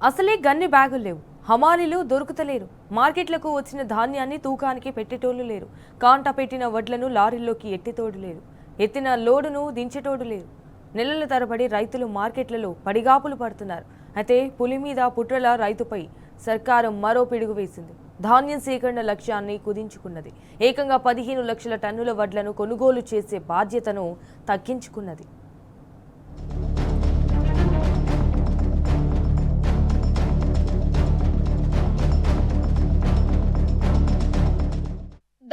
అసలే గన్ని బ్యాగులు లేవు. హమాలీలు దొరుకుతలేరు. మార్కెట్లకు వచ్చిన ధాన్యాన్ని తూకానికి పెట్టేటోళ్లు లేరు. కాంట పెట్టిన వడ్లను లారీల్లోకి ఎట్టేటోడు లేరు. ఎత్తిన లోడును దించేటోడు లేరు. నెలల తరబడి రైతులు మార్కెట్లలో పడిగాపులు పడుతున్నారు. అయితే పులి మీద పుట్రల రైతుపై సర్కారు మరో పిడుగు వేసింది. ధాన్యం సేకరణ లక్ష్యాన్ని కుదించుకున్నది. ఏకంగా 15 లక్షల టన్నుల వడ్లను కొనుగోలు చేసే బాధ్యతను తగ్గించుకున్నది.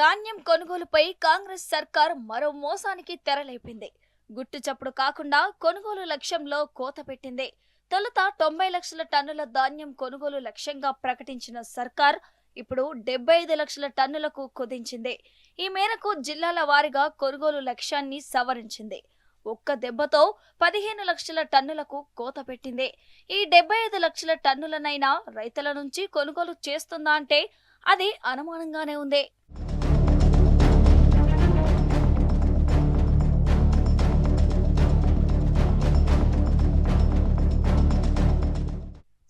ధాన్యం కొనుగోలుపై కాంగ్రెస్ సర్కార్ మరో మోసానికి తెరలేపింది. గుట్టు చప్పుడు కాకుండా కొనుగోలు లక్ష్యంలో కోత పెట్టింది. తొలుత 90 లక్షల టన్నుల ధాన్యం కొనుగోలు లక్ష్యంగా ప్రకటించిన సర్కార్ ఇప్పుడు 75 లక్షల టన్నులకు కుదించింది. ఈ మేరకు జిల్లాల వారీగా కొనుగోలు లక్ష్యాన్ని సవరించింది. ఒక్క దెబ్బతో 15 లక్షల టన్నులకు కోత పెట్టింది. ఈ 75 లక్షల టన్నులనైనా రైతుల నుంచి కొనుగోలు చేస్తుందా అంటే అది అనుమానంగానే ఉంది.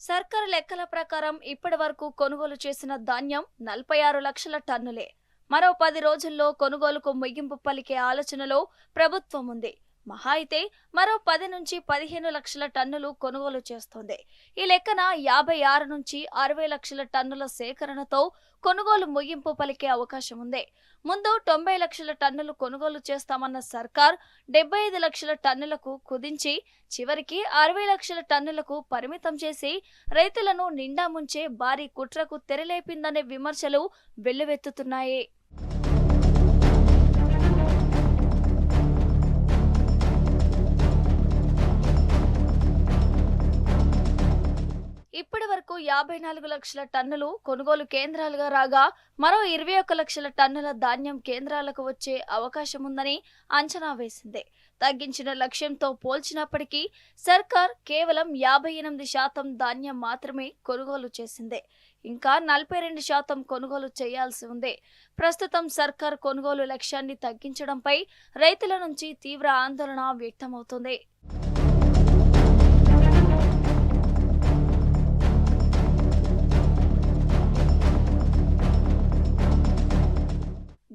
సర్కారు లెక్కల ప్రకారం ఇప్పటి వరకు కొనుగోలు చేసిన ధాన్యం 46 లక్షల టన్నులే. మరో 10 రోజుల్లో కొనుగోలుకు ముగింపు పలికే ఆలోచనలో ప్రభుత్వం ఉంది. మహా అయితే మరో 10 నుంచి 15 లక్షల టన్నులు కొనుగోలు చేస్తోంది. ఈ లెక్కన 56 నుంచి 60 లక్షల టన్నుల సేకరణతో కొనుగోలు ముగింపు పలికే అవకాశం ఉంది. ముందు 90 లక్షల టన్నులు కొనుగోలు చేస్తామన్న సర్కార్ 75 లక్షల టన్నులకు కుదించి చివరికి 60 లక్షల టన్నులకు పరిమితం చేసి రైతులను నిండా ముంచే భారీ కుట్రకు తెరలేపిందనే విమర్శలు వెల్లువెత్తుతున్నాయి. ఇప్పటి వరకు 54 లక్షల టన్నులు కొనుగోలు కేంద్రాలుగా రాగా మరో 21 లక్షల టన్నుల ధాన్యం కేంద్రాలకు వచ్చే అవకాశం ఉందని అంచనా వేసింది. తగ్గించిన లక్ష్యంతో పోల్చినప్పటికీ సర్కార్ కేవలం 58% ధాన్యం మాత్రమే కొనుగోలు చేసింది. ఇంకా 42% కొనుగోలు చేయాల్సి ఉంది. ప్రస్తుతం సర్కార్ కొనుగోలు లక్ష్యాన్ని తగ్గించడంపై రైతుల నుంచి తీవ్ర ఆందోళన వ్యక్తమవుతోంది.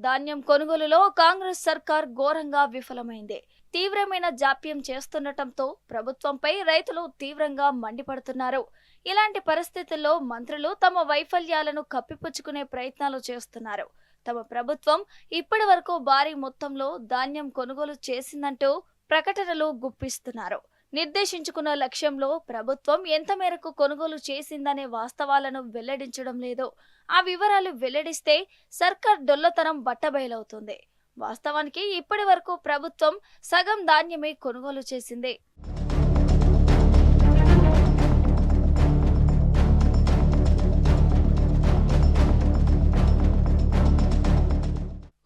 ధాన్యం కొనుగోలులో కాంగ్రెస్ సర్కార్ ఘోరంగా విఫలమైంది. తీవ్రమైన జాప్యం చేస్తుండటంతో ప్రభుత్వంపై రైతులు తీవ్రంగా మండిపడుతున్నారు. ఇలాంటి పరిస్థితుల్లో మంత్రులు తమ వైఫల్యాలను కప్పిపుచ్చుకునే ప్రయత్నాలు చేస్తున్నారు. తమ ప్రభుత్వం ఇప్పటి వరకు భారీ మొత్తంలో ధాన్యం కొనుగోలు చేసిందంటూ ప్రకటనలు గుప్పిస్తున్నారు. నిర్దేశించుకున్న లక్ష్యంలో ప్రభుత్వం ఎంత మేరకు కొనుగోలు చేసిందనే వాస్తవాలను వెల్లడించడం లేదు. ఆ వివరాలు వెల్లడిస్తే సర్కార్ డొల్లతనం బట్టబయలవుతుంది. వాస్తవానికి ఇప్పటి వరకు ప్రభుత్వం సగం ధాన్యమే కొనుగోలు చేసింది.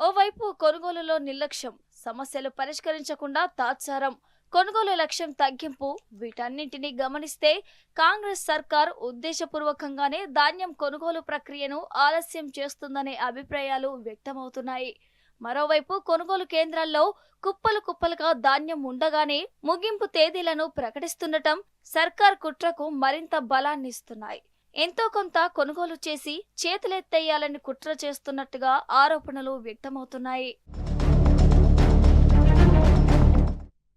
ఓవైపు కొనుగోలులో నిర్లక్ష్యం, సమస్యలు పరిష్కరించకుండా తాత్సారం, కొనుగోలు లక్ష్యం తగ్గింపు, వీటన్నింటినీ గమనిస్తే కాంగ్రెస్ సర్కార్ ఉద్దేశపూర్వకంగానే ధాన్యం కొనుగోలు ప్రక్రియను ఆలస్యం చేస్తుందనే అభిప్రాయాలు వ్యక్తమవుతున్నాయి. మరోవైపు కొనుగోలు కేంద్రాల్లో కుప్పలు కుప్పలుగా ధాన్యం ఉండగానే ముగింపు తేదీలను ప్రకటిస్తుండటం సర్కార్ కుట్రకు మరింత బలాన్నిస్తున్నాయి. ఎంతో కొంత కొనుగోలు చేసి చేతులెత్తేయాలని కుట్ర చేస్తున్నట్టుగా ఆరోపణలు వ్యక్తమవుతున్నాయి.